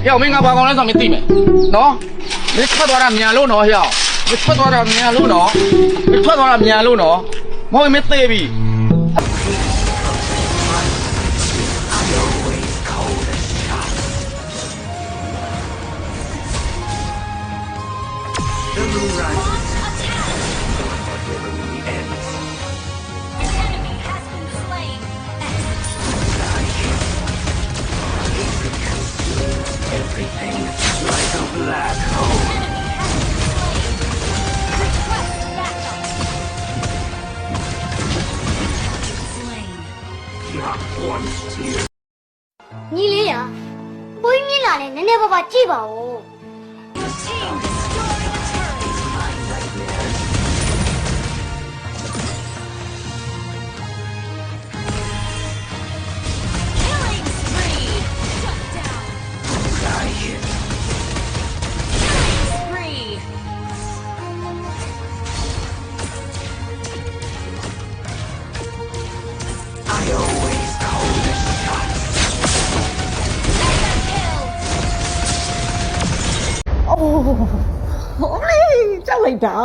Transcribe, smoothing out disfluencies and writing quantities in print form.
要没俺把工人上面对没？喏，没吃多少面路喏，晓？没吃多少面路喏，没吃多少面路喏，我没对比。ညီလေးရဘိုးမြင့်လာတယ်နည်းနည်းပါးပါကြည့်ပါဦး ကြောက်လိုက်တာ